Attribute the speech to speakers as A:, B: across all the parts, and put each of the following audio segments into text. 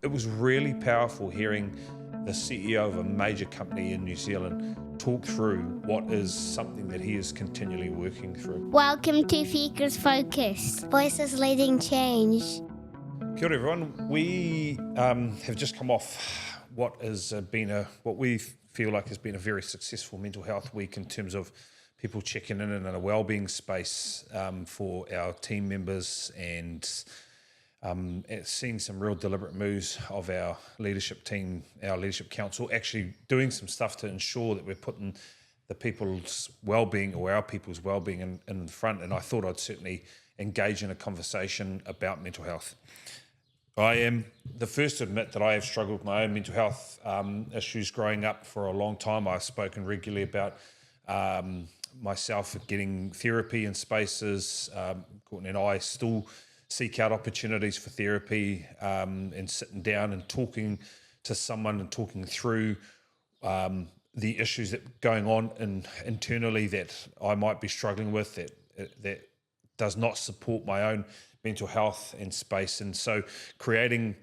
A: it was really powerful hearing the CEO of a major company in New Zealand talk through what is something that he is continually working through.
B: Welcome to Focus Focus. Voices leading change.
A: Kia ora everyone. We have just come off what has been what we feel like has been a very successful mental health week in terms of people checking in a wellbeing space for our team members and seeing some real deliberate moves of our leadership team, our leadership council, actually doing some stuff to ensure that we're putting the people's well-being or our people's well-being in the front. And I thought I'd certainly engage in a conversation about mental health. I am the first to admit that I have struggled with my own mental health issues growing up for a long time. I've spoken regularly about myself getting therapy in spaces. Courtney and I still seek out opportunities for therapy and sitting down and talking to someone and talking through the issues that are going on internally that I might be struggling with that does not support my own mental health and space. And so creating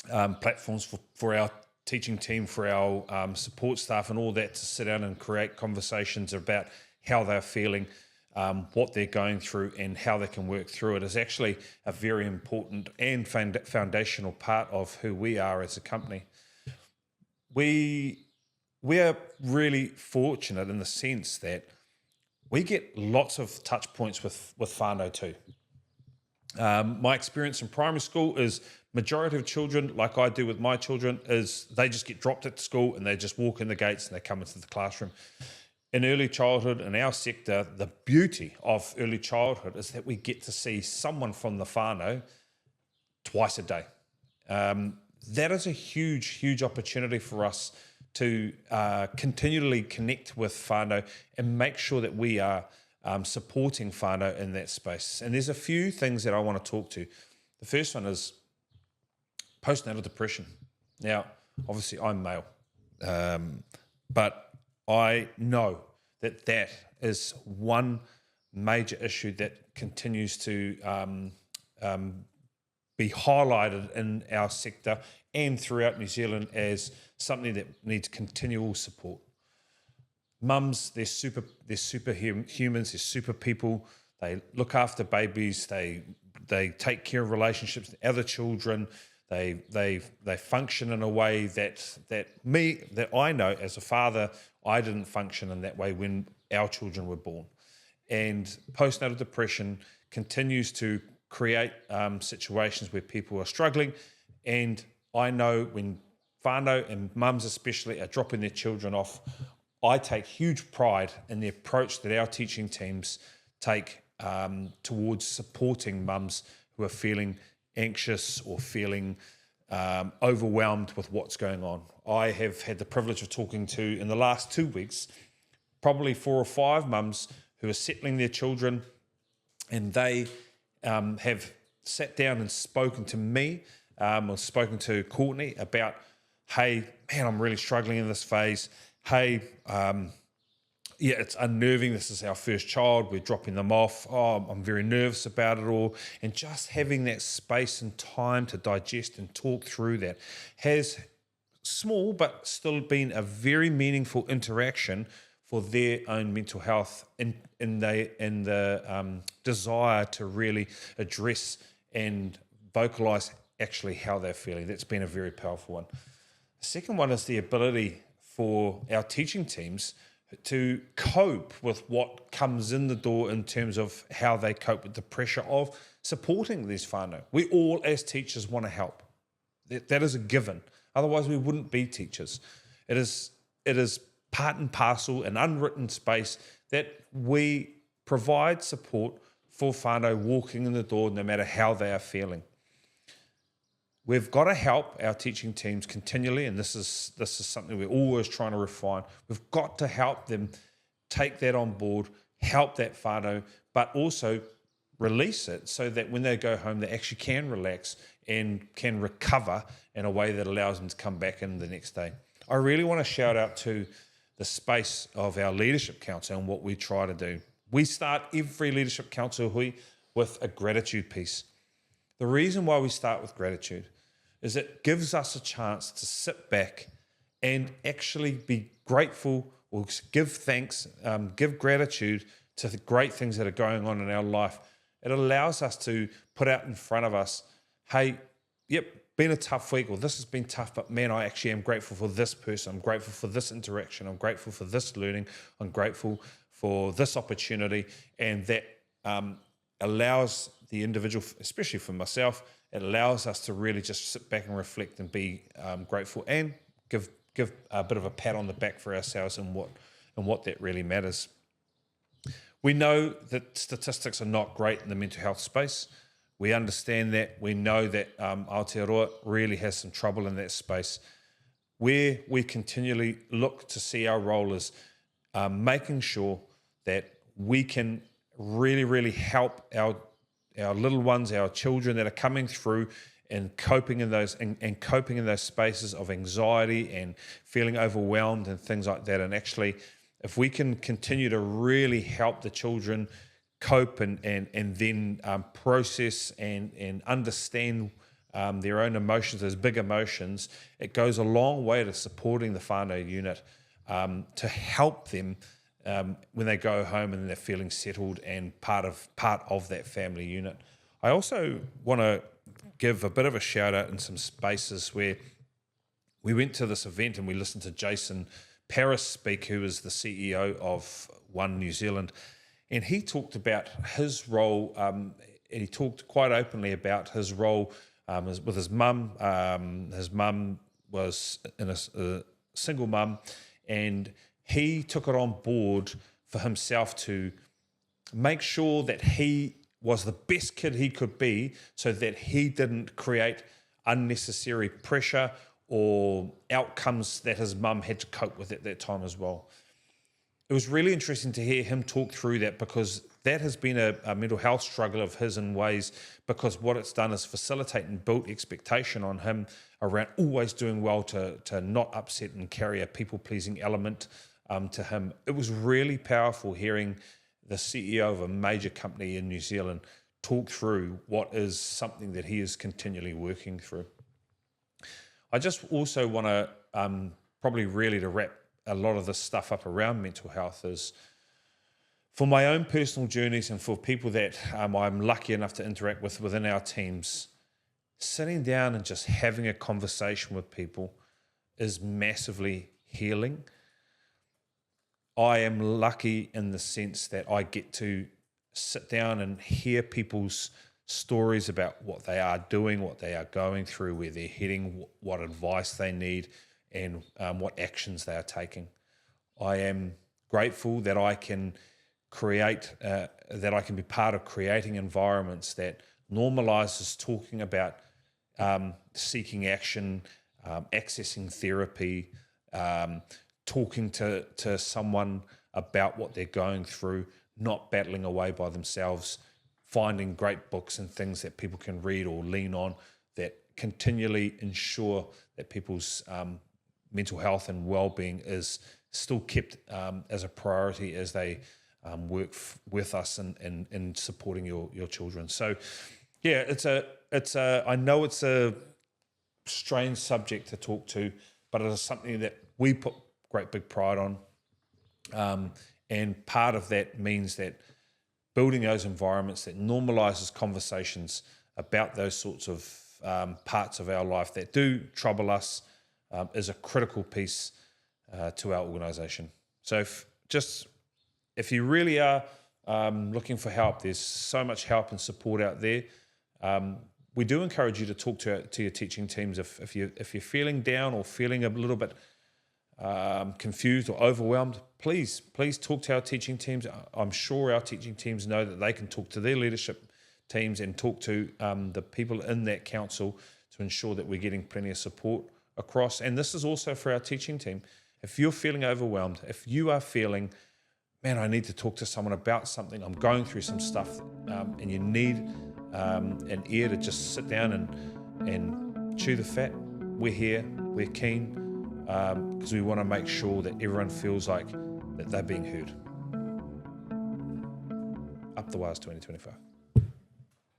A: platforms for our teaching team, for our support staff and all that to sit down and create conversations about how they're feeling, what they're going through and how they can work through it is actually a very important and foundational part of who we are as a company. We are really fortunate in the sense that we get lots of touch points with whānau too. My experience in primary school is majority of children, like I do with my children, is they just get dropped at school and they just walk in the gates and they come into the classroom. In early childhood, in our sector, the beauty of early childhood is that we get to see someone from the whānau twice a day. That is a huge, huge opportunity for us to continually connect with whānau and make sure that we are supporting whānau in that space. And there's a few things that I want to talk to. The first one is postnatal depression. Now, obviously I'm male, but I know that is one major issue that continues to be highlighted in our sector and throughout New Zealand as something that needs continual support. Mums, they're superhumans, they're super people. They look after babies. They take care of relationships with other children. They function in a way that I know as a father, I didn't function in that way when our children were born. And postnatal depression continues to create situations where people are struggling. And I know when whānau and mums especially are dropping their children off, I take huge pride in the approach that our teaching teams take towards supporting mums who are feeling anxious or feeling overwhelmed with what's going on. I have had the privilege of talking to, in the last 2 weeks, probably 4 or 5 mums who are settling their children, and they have sat down and spoken to me or spoken to Courtney about, hey, man, I'm really struggling in this phase. Hey, yeah, it's unnerving. This is our first child. We're dropping them off. Oh, I'm very nervous about it all. And just having that space and time to digest and talk through that has small but still been a very meaningful interaction for their own mental health in the desire to really address and vocalize actually how they're feeling. That's been a very powerful one. The second one is the ability for our teaching teams to cope with what comes in the door in terms of how they cope with the pressure of supporting these whānau. We all as teachers want to help. That is a given. Otherwise we wouldn't be teachers. It is part and parcel, an unwritten space that we provide support for whānau walking in the door no matter how they are feeling. We've got to help our teaching teams continually, and this is something we're always trying to refine. We've got to help them take that on board, help that whānau, but also release it so that when they go home, they actually can relax and can recover in a way that allows them to come back in the next day. I really want to shout out to the space of our leadership council and what we try to do. We start every leadership council hui with a gratitude piece. The reason why we start with gratitude is it gives us a chance to sit back and actually be grateful or give thanks, give gratitude to the great things that are going on in our life. It allows us to put out in front of us, hey, yep, been a tough week, or this has been tough, but man, I actually am grateful for this person. I'm grateful for this interaction. I'm grateful for this learning. I'm grateful for this opportunity. And that allows the individual, especially for myself, it allows us to really just sit back and reflect and be grateful and give a bit of a pat on the back for ourselves and what that really matters. We know that statistics are not great in the mental health space. We understand that. We know that Aotearoa really has some trouble in that space. Where we continually look to see our role is making sure that we can really, really help our little ones, our children that are coming through and coping in those spaces of anxiety and feeling overwhelmed and things like that. And actually, if we can continue to really help the children cope and then process and understand their own emotions, those big emotions, it goes a long way to supporting the whānau unit to help them when they go home and they're feeling settled and part of that family unit. I also want to give a bit of a shout out in some spaces where we went to this event and we listened to Jason Paris speak, who is the CEO of One New Zealand, and he talked about his role, and he talked quite openly about his role with his mum. His mum was a single mum, and he took it on board for himself to make sure that he was the best kid he could be so that he didn't create unnecessary pressure or outcomes that his mum had to cope with at that time as well. It was really interesting to hear him talk through that, because that has been a mental health struggle of his in ways, because what it's done is facilitate and build expectation on him around always doing well to not upset and carry a people-pleasing element to him. It was really powerful hearing the CEO of a major company in New Zealand talk through what is something that he is continually working through. I just also want to probably really to wrap a lot of this stuff up around mental health is for my own personal journeys and for people that I'm lucky enough to interact with within our teams, sitting down and just having a conversation with people is massively healing. I am lucky in the sense that I get to sit down and hear people's stories about what they are doing, what they are going through, where they're heading, what advice they need, and what actions they are taking. I am grateful that I can be part of creating environments that normalizes talking about seeking action, accessing therapy, talking to someone about what they're going through, not battling away by themselves, finding great books and things that people can read or lean on that continually ensure that people's mental health and well-being is still kept as a priority as they work with us in supporting your children. So, yeah, I know it's a strange subject to talk to, but it is something that we put great big pride on, and part of that means that building those environments that normalizes conversations about those sorts of parts of our life that do trouble us is a critical piece to our organisation. So if you really are looking for help, there's so much help and support out there. We do encourage you to talk to your teaching teams if you're feeling down or feeling a little bit confused or overwhelmed. Please talk to our teaching teams. I'm sure our teaching teams know that they can talk to their leadership teams and talk to the people in that council to ensure that we're getting plenty of support across. And this is also for our teaching team. If you're feeling overwhelmed, if you are feeling, man, I need to talk to someone about something, I'm going through some stuff, and you need an ear to just sit down and chew the fat, we're here, we're keen, because we want to make sure that everyone feels like that they're being heard. Up the Wires 2025.